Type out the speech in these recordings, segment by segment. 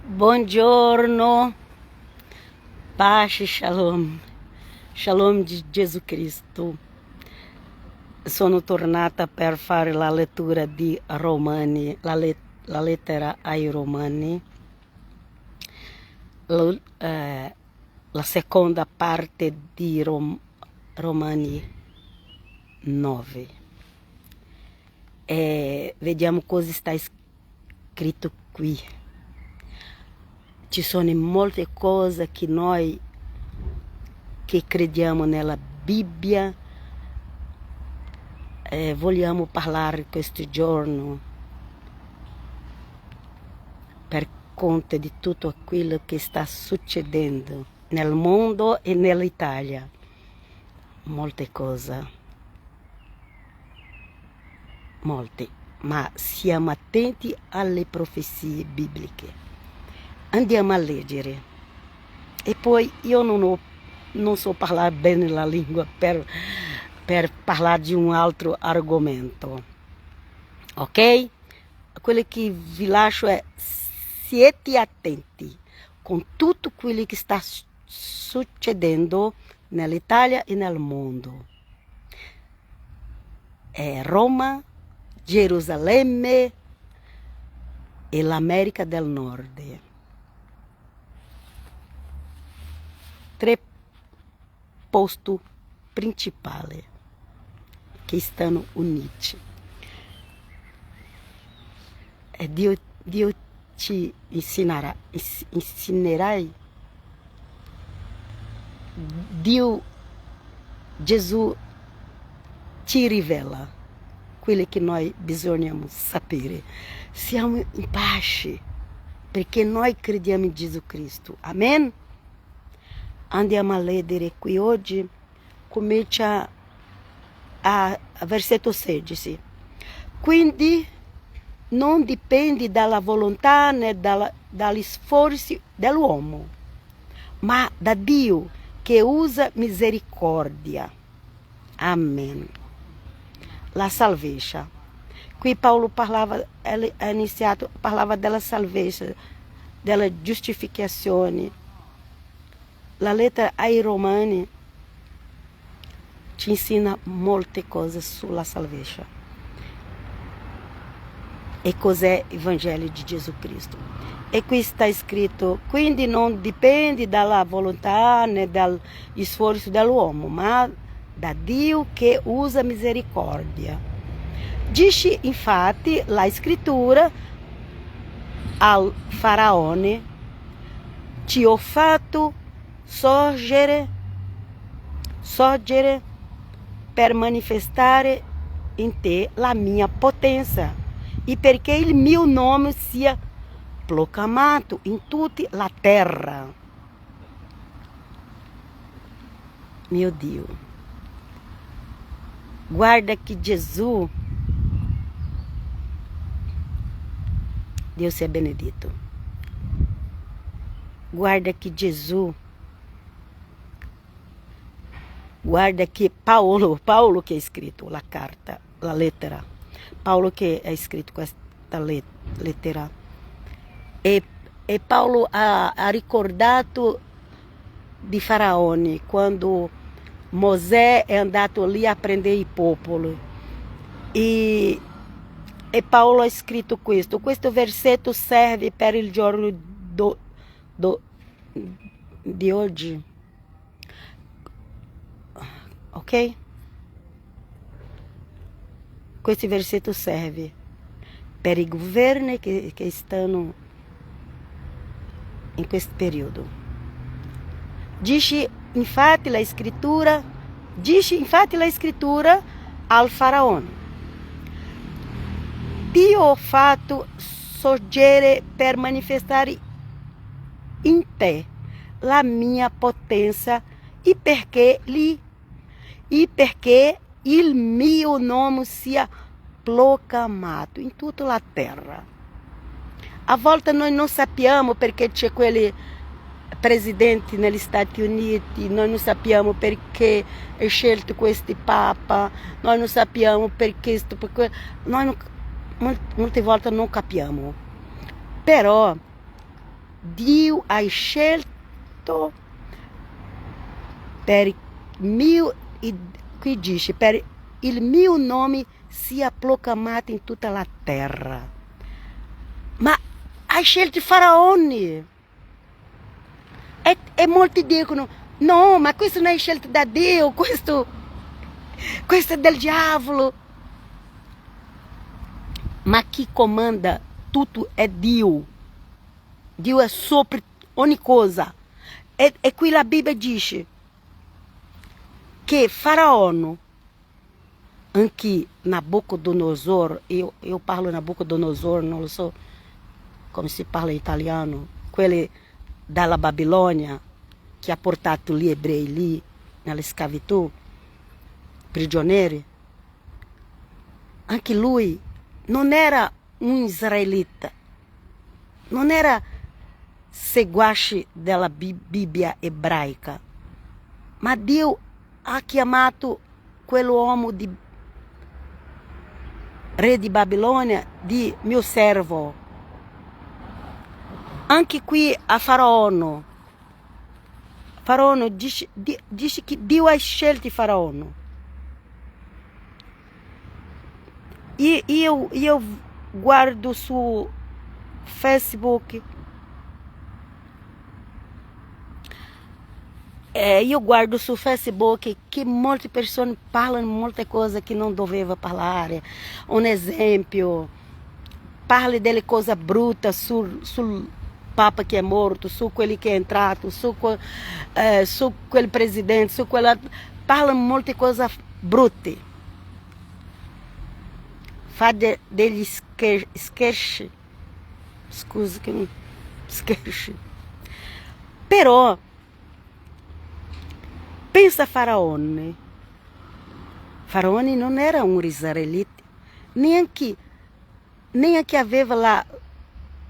Buongiorno, pace, shalom, shalom di Gesù Cristo. Sono tornata per fare la lettura di Romani, la lettera ai Romani, la seconda parte di Romani 9. E vediamo cosa sta scritto qui. Ci sono molte cose che noi che crediamo nella Bibbia vogliamo parlare questo giorno per conto di tutto quello che sta succedendo nel mondo e nell'Italia. Molte cose, ma siamo attenti alle profezie bibliche. Andiamo a leggere. E poi io non so parlare bene la lingua per parlare di un altro argomento. Ok? Quello che vi lascio è: siete attenti con tutto quello che sta succedendo nell'Italia e nel mondo. È Roma, Gerusalemme e l'America del Nord. Tre posti principali che stanno uniti. E Dio ci insegnerai. Dio, Gesù ci rivela quello che noi bisogniamo sapere. Siamo in pace perché noi crediamo in Gesù Cristo. Amen? Andiamo a leggere qui oggi. Comincia a versetto 16. Quindi non dipende dalla volontà né dagli sforzi dell'uomo, ma da Dio che usa misericordia. Amen. La salvezza. Qui Paolo parlava della salvezza, della giustificazione. La lettera ai Romani ci insegna molte cose sulla salvezza. E cos'è il Vangelo di Gesù Cristo? E qui sta scritto: quindi non dipende dalla volontà né dagli sforzi dell'uomo, ma da Dio che usa misericordia. Dice infatti la scrittura al faraone: ti ho fatto sorgere per manifestare in te la mia potenza e perché il mio nome sia proclamato in tutta la terra. Mio Dio, guarda che Gesù, Dio sia benedetto, guarda che Gesù, guarda che Paolo che ha scritto la carta, la lettera, Paolo che ha scritto questa lettera, e Paolo ha ricordato di Faraone quando Mosè è andato lì a prendere il popolo, e Paolo ha scritto questo versetto serve per il giorno di oggi. Ok? Questo versetto serve per i governi che stanno in questo periodo. Dice infatti la scrittura al faraone: ti ho fatto sorgere per manifestare in te la mia potenza e perché il mio nome sia proclamato in tutta la terra. A volte noi non sappiamo perché c'è quelli presidenti negli Stati Uniti, noi non sappiamo perché è scelto questo papa, noi non sappiamo perché noi molte volte non capiamo. Però Dio ha scelto per mio, qui dice, per il mio nome sia proclamato in tutta la terra. Ma ha scelto Faraone. E molti dicono, no, ma questo non è scelto da Dio, questo è del diavolo. Ma chi comanda tutto è Dio. Dio è sopra ogni cosa. E qui la Bibbia dice che Faraone, anche Nabucodonosor, eu parlo Nabucodonosor, non lo so come si parla in italiano, quelli dalla Babilônia che ha portato gli ebrei lì nella schiavitù, prigionieri. Anche lui non era un israelita, non era seguace della Bibbia ebraica, ma Dio ha chiamato quell'uomo di re di Babilônia di mio servo. Anche qui a Faraone dice che Dio ha scelto Faraone. Io guardo su Facebook, che molte persone parlano molte cose che non doveva parlare. Un esempio, parli delle cose brutte sul Papa che è morto, su quelli che è entrato, su quel presidente, su quella... Parlano molte cose brutte. Fa degli scherzi. Scusa che non... Scherzi. Però pensa a Faraone. Faraone non era un israelita, neanche aveva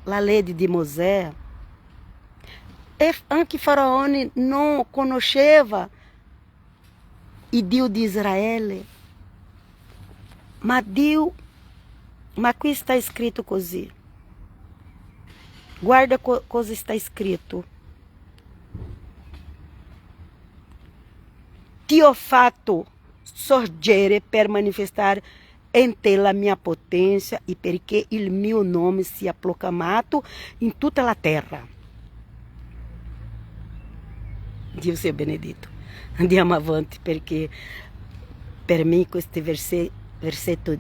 la legge di Mosè. E anche Faraone non conosceva il Dio di Israele. Ma qui sta scritto così. Guarda cosa sta scritto. Ti ho fatto sorgere per manifestare in te la mia potenza e perché il mio nome sia proclamato in tutta la terra. Dio sia benedetto. Andiamo avanti perché per me questo versetto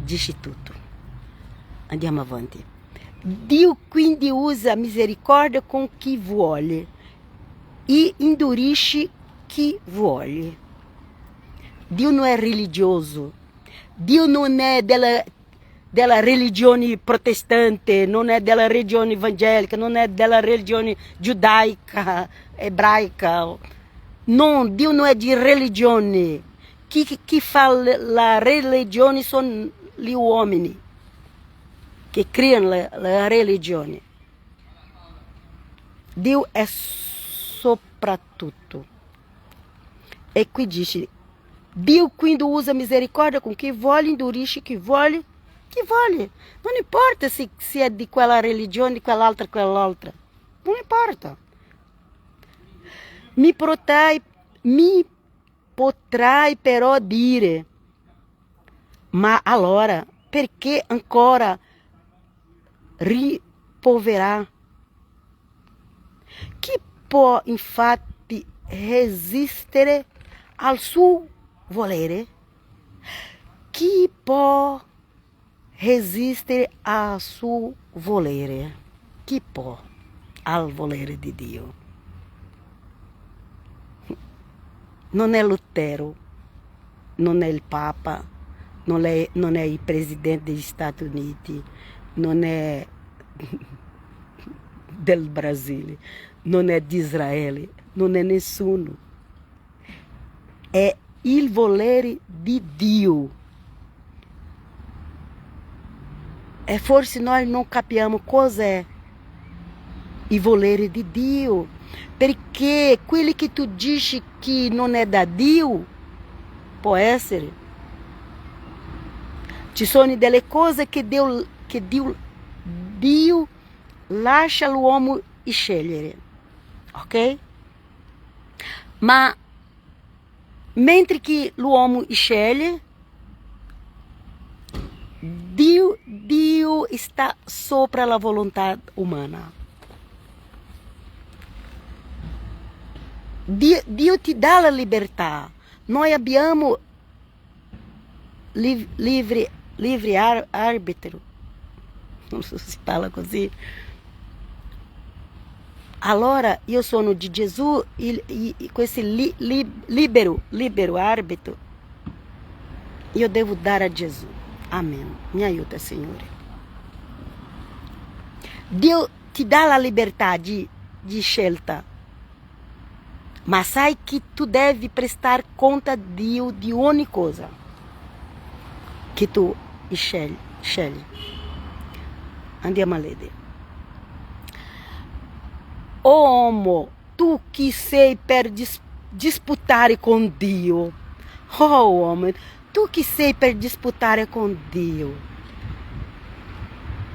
dice tutto. Andiamo avanti. Dio quindi usa misericórdia com chi vuole e indurisce chi vuole. Dio non è religioso. Dio non è della religione protestante, non è della religione evangelica, non è della religione giudaica, ebraica. No, Dio non è di religione. Chi fa la religione sono gli uomini che creano la religione. Dio è soprattutto. E qui dice, Dio quindi usa misericórdia com chi vuole, indurisce chi vuole. Non importa se è di quella religione, di quell'altra. Non importa. Mi potrai però dire, ma allora perché ancora ripoverà? Chi può infatti resistere al suo volere? Chi può resistere al suo volere? Chi può al volere di Dio? Non è Lutero, non è il Papa, non è il Presidente degli Stati Uniti, non è del Brasile, non è di Israele, non è nessuno. È il volere di Dio. E forse noi non capiamo cos'è il volere di Dio, perché quelli che tu dici che non è da Dio, può essere. Ci sono delle cose che Dio lascia l'uomo scegliere, ok? Ma mentre che l'uomo sceglie, Dio está sopra la volontà umana. Dio ti dà la libertà. Noi abbiamo livre arbitro. Non so se si parla così. Allora io sono di Gesù, questo libero arbitro, io devo dare a Gesù. Amen. Mi aiuta, Signore. Dio ti dà la libertà di scelta, ma sai che tu devi prestar conta a Dio di ogni cosa che tu scegli. Andiamo a leggere. Oh uomo, tu che sei per disputare con Dio. Oh uomo, tu che sei per disputare con Dio.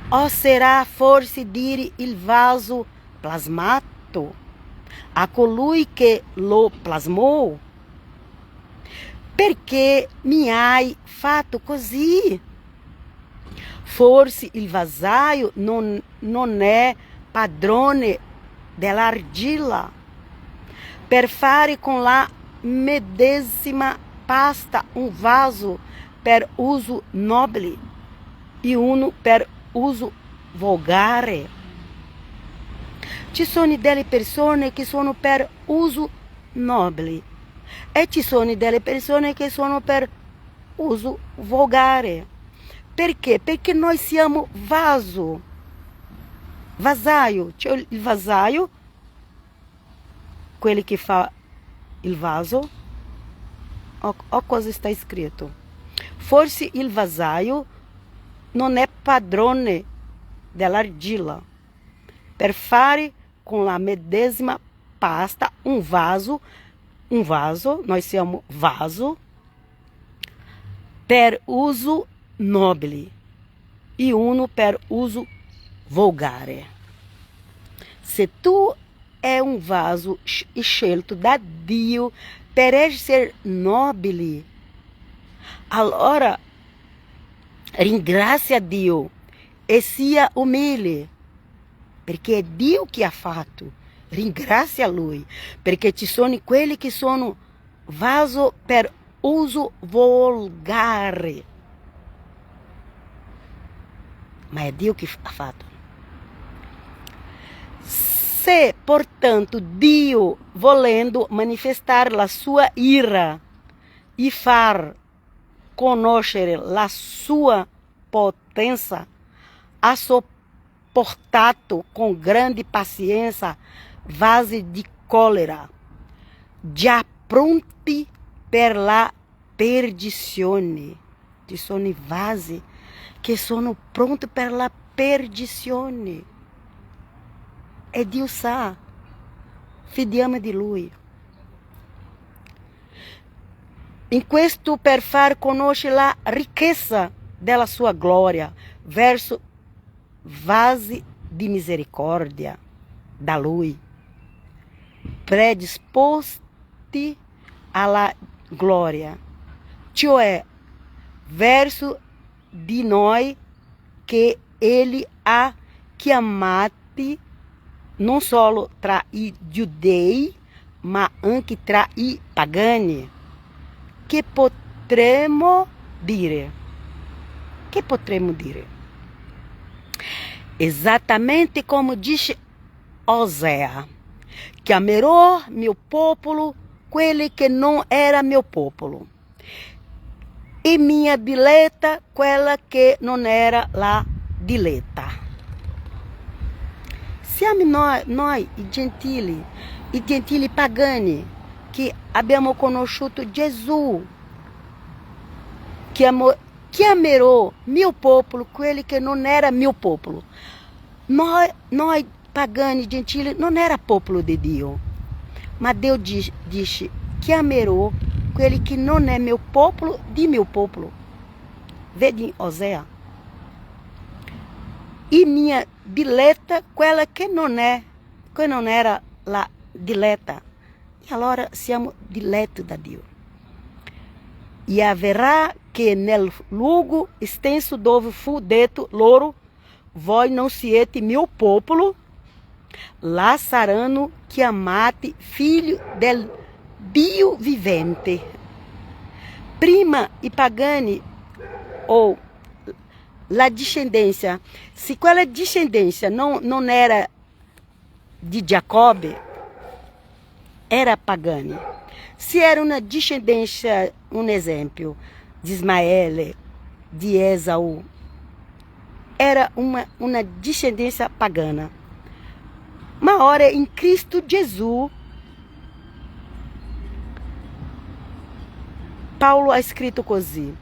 O será forse dire il vaso plasmato a colui che lo plasmou? Perché mi hai fatto così? Forse il vasaio non è padrone dell'argilla per fare con la medesima pasta un vaso per uso nobile e uno per uso volgare. Ci sono delle persone che sono per uso nobile e ci sono delle persone che sono per uso volgare. Perché? Perché noi siamo vasaio. Cioè il vasaio, quello che fa il vaso, o cosa sta scritto. Forse il vasaio non è padrone dell'argilla per fare con la medesima pasta un vaso, noi siamo vaso, per uso nobile e uno per uso volgare. Se tu é um vaso scelto da Dio per essere nobile, allora ringrazia Dio e sia umile, perché è Dio che ha fatto. Ringrazia Lui, perché ci sono quelli che sono vaso per uso volgare. Ma è Dio che ha fatto. Se, portanto, Dio, volendo manifestar la sua ira e far conoscere la sua potência, ha sopportato con grande pazienza vasi di collera, già pronti per la perdizione. Ci sono i vasi che sono pronti per la perdizione. E Dio sa, fidiamo di Lui. In questo per far conoscere la ricchezza della sua gloria verso vasi di misericordia da Lui, predisposti alla gloria, cioè verso di noi che Ele ha chiamati non solo tra i giudei, ma anche tra i pagani. Che potremmo dire? Che potremmo dire? Esattamente como dice Osea: chiamerò mio popolo quelli che non era mio popolo, e minha diletta quella che non era la diletta. Siamo noi i gentili pagani, che abbiamo conosciuto Gesù. Chiamerò mio popolo quelli che non era mio popolo. Noi pagani gentili non era popolo di Dio, ma Dio dice: chiamerò quelli che non è mio popolo di mio popolo. Vedi Osea. E minha diletta quella che non è che non era la diletta. E allora siamo diletti da Dio. E haverá que nel luogo extenso dove fu detto loro, voi non siete mio popolo, lá saranno chiamati figlio del Dio vivente. Prima i pagani ou la discendência, se quella discendência não era de Giacobbe, era pagani. Se era uma descendência, um exemplo, de Ismael, de Esaú, era uma descendência pagana. Mas ora, em Cristo Jesus, Paulo ha escrito così.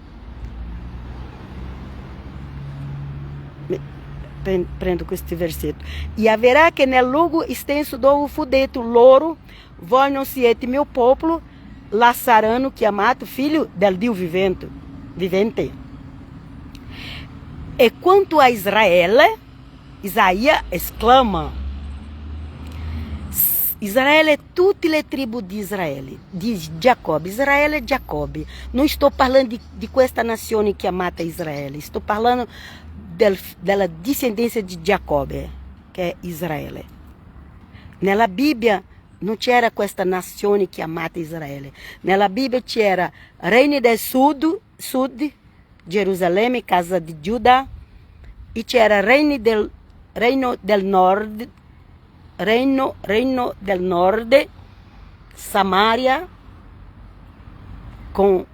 Prendo questo versetto. E haverá que nel luogo extenso dove fu detto loro, voi non siete mio popolo, lá saranno chiamato figlio del Dio vivente. E quanto a Israele, Isaías exclama: Israele é tutte le tribù di Israele, di Giacobbe. Israele é Giacobbe. Não estou falando de questa nazione chiamata Israele. Estou falando della discendência de Giacobbe, che è Israele. Nella Bibbia non c'era questa nazione chiamata Israele. Nella Bibbia c'era Regno del Sud, Gerusalemme, casa di Giuda, e c'era Regno del Nord, Reino del Nord, Samaria, com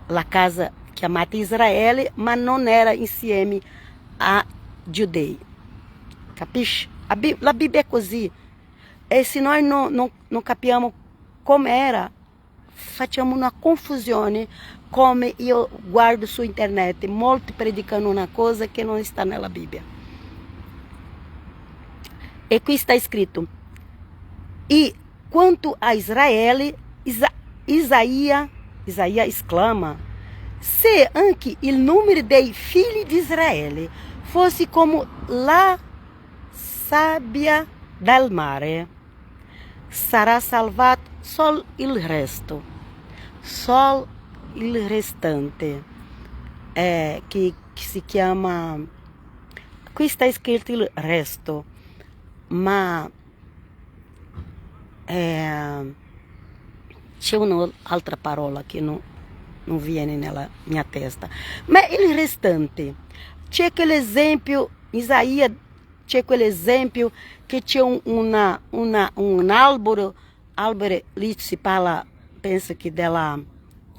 la casa chiamata Israele, ma non era insieme a giudei. Capisce? La Bibbia è così. E se noi non capiamo come era, facciamo una confusione, come io guardo su internet, molti predicano una cosa che non sta nella Bibbia. E qui está escrito: e quanto a Israele, Isaías exclama: se anche il numero dei figli di Israele fosse come la sabbia del mare, sarà salvato solo il resto, solo il restante, che si chiama, qui sta scritto il resto, ma c'è un'altra parola che non viene nella mia testa, ma il restante. C'è quell'esempio, Isaías, c'è quell'esempio che c'è un albero, lì si parla, penso che della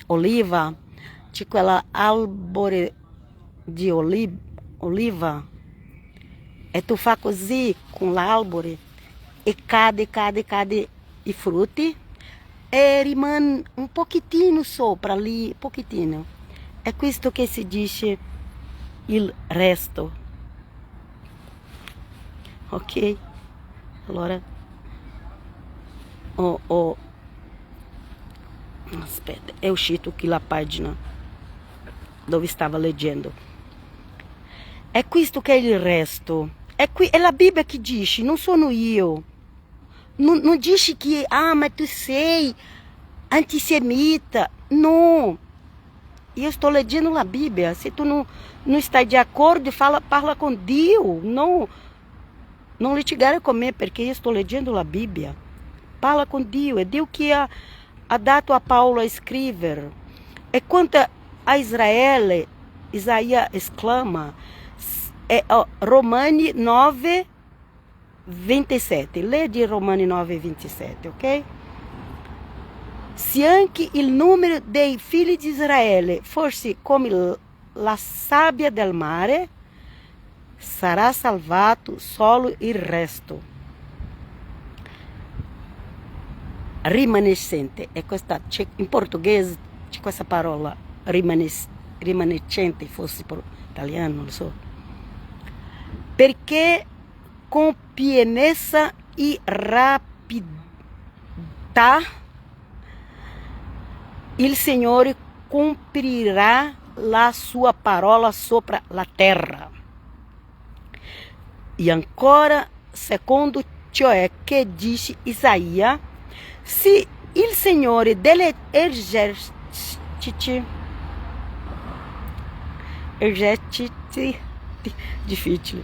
oliva, c'è quell'albore di oliva, e tu fa così con l'albore e cade i frutti e rimane un pochettino sopra lì, pochettino. È questo che si dice il resto. Ok? Allora, aspetta, è uscito qui la pagina dove stava leggendo. È questo che è il resto. È la Bibbia che dice, non sono io. Non dice che, ma tu sei antissemita. No. Io sto leggendo la Bibbia. Se tu não está de acordo, parla com Dio. Non litigare con me, perché io sto leggendo la Bibbia. Parla con Dio. È Dio che ha dato a Paulo a scrivere. E quanto a Israele, Isaías exclama, Romani 9, 27. Leggi Romani 9, 27, ok? Se anche il numero dei figli di Israele fosse come la sabbia del mare, sarà salvato solo il resto. Rimanescente. In portoghese c'è questa parola, rimanecente, fosse per italiano, non lo so. Perché con pienezza e rapidità il Signore cumprirà la sua parola sopra la terra. E ancora secondo ciò che dice Isaia, se il Signore degli eserciti, difficile,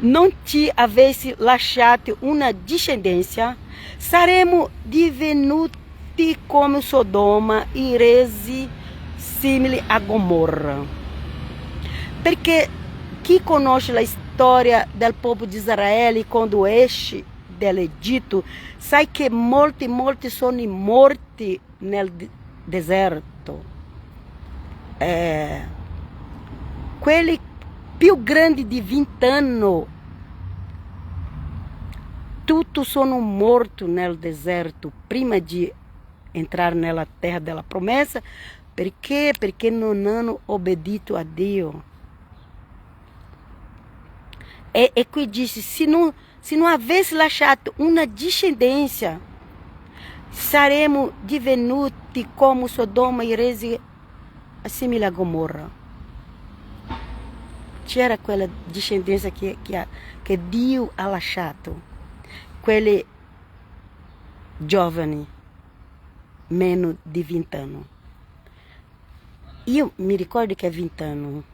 non ti avesse lasciato una discendenza, saremmo divenuti come Sodoma e resi simili a Gomorra. Perché chi conosce la storia del popolo di Israele quando esce dall'Egitto sa che molti sono morti nel deserto. Quelli più grandi di 20 anni, tutti sono morti nel deserto prima di entrare nella terra della promessa. Perché? Perché non hanno obbedito a Dio. E qui dice, se non avesse lasciato una discendenza, saremmo divenuti come Sodoma e resi simili a Gomorra. C'era quella discendenza che Dio ha lasciato, quelli giovani, meno di 20 anni. Io mi ricordo che è 20 anni.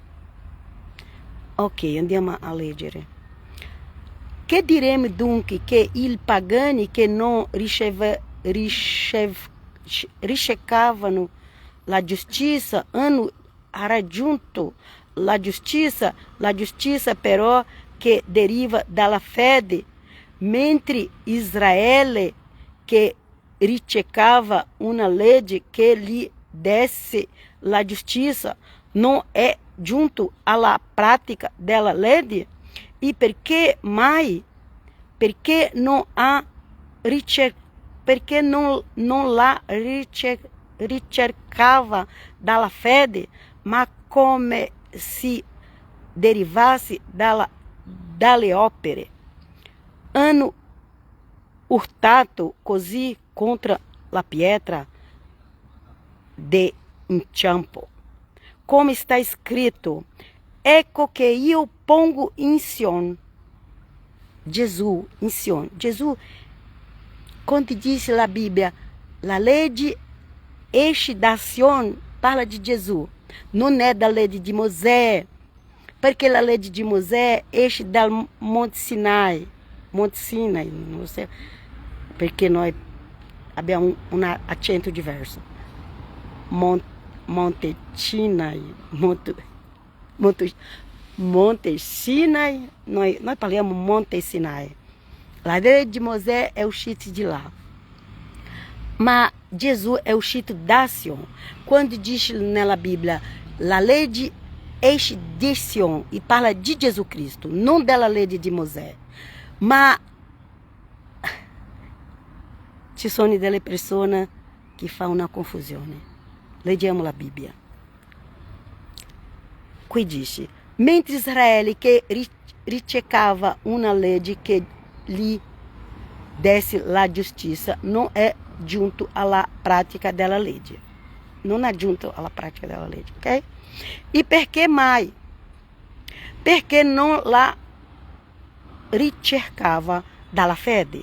Ok, andiamo a leggere. Che diremo dunque che i pagani che non ricercavano la giustizia hanno raggiunto la giustizia però che deriva dalla fede, mentre Israele che ricercava una legge che gli desse la giustizia non è giunto alla pratica della legge? E perché mai? Perché non la ricercava dalla fede, ma come se derivasse dalle opere. Hanno urtato così contro la pietra de inciampo. Come está escrito, ecco che io pongo in Sion. Gesù, in Sion. Gesù, quando diz la Bíblia, la legge esce da Sion, parla de Gesù. Non è da legge di Mosè, perché la legge di Mosè esce dal Monte Sinai. Monte Sinai, non so, perché noi abbiamo un accento diverso. Monte Sinai, Monte Sinai, nós falamos Monte Sinai. A lei de Moisés é o chito de lá. Mas Jesus é o chito da Sion. Quando diz na Bíblia, a lei de Sion, e fala de Jesus Cristo, não da lei de Moisés. Mas ci sono delle persone che fanno una confusione. Leggiamo la Bibbia. Qui dice, mentre Israele che ricercava una legge che gli desse la giustizia, non è giunto alla pratica della legge. Non è giunto alla pratica della legge, ok? E perché mai? Perché non la ricercava dalla fede,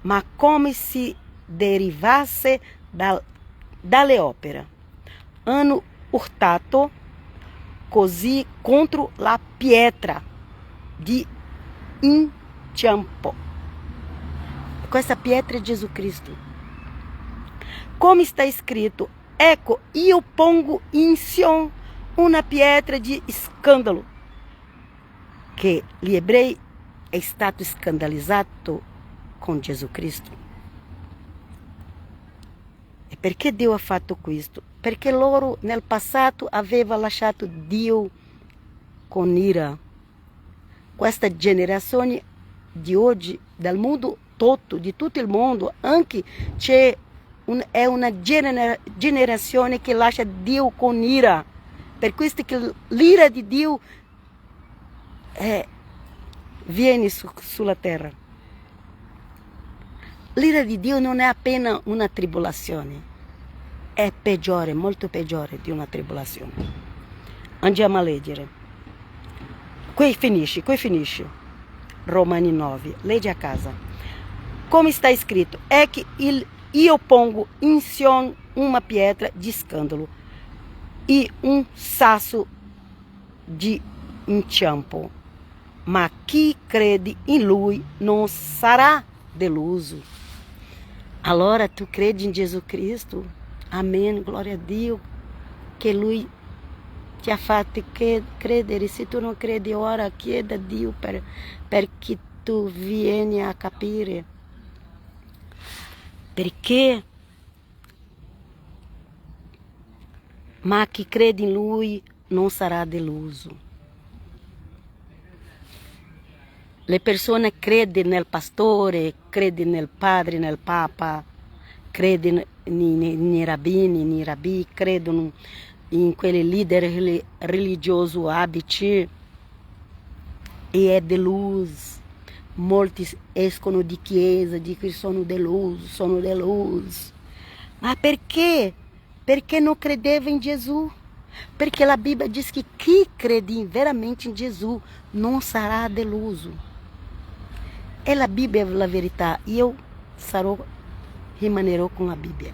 ma come se derivasse dalle opere. Hanno urtato così contro la pietra di inciampo. Questa pietra è Gesù Cristo. Come sta scritto, ecco, io pongo in Sion una pietra di scandalo, che gli ebrei è stato scandalizzato con Gesù Cristo. E perché Dio ha fatto questo? Perché loro nel passato avevano lasciato Dio con ira. Questa generazione di oggi, del mondo tutto, di tutto il mondo, anche è una generazione che lascia Dio con ira. Per questo che l'ira di Dio viene sulla terra. L'ira di Dio non è appena una tribolazione, è peggiore, molto peggiore di una tribolazione. Andiamo a leggere. Qui finisce. Romani 9. Leia a casa. Como está escrito, é que io pongo in Sion uma pietra de escândalo e sasso de inciampo, ma chi crede in lui non sarà deluso. Allora tu credi in Gesù Cristo? Amém, glória a Dio, che lui ti ha fatto credere. Se tu non credi ora, chieda a Dio perché tu vieni a capire. Perché? Ma chi crede in lui non sarà deluso. Le persone credono nel pastore, credono nel padre, nel papa, credono nei rabbini, nei rabbi, credono in quelle leader religioso ABC e è deluso. Molti escono di chiesa, dicono sono deluso. Ma perché? Perché non credeva in Gesù. Perché la Bibbia diz que chi crede veramente in Gesù non sarà deluso. E la Bibbia é a verità. E eu rimanerò com a Bibbia.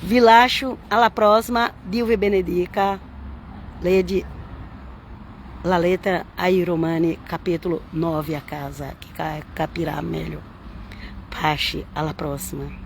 Vi lascio alla prossima. Dio vi benedica. Lede la lettera ai Romani, capítulo 9 a casa, que capirá melhor. Pace, alla prossima.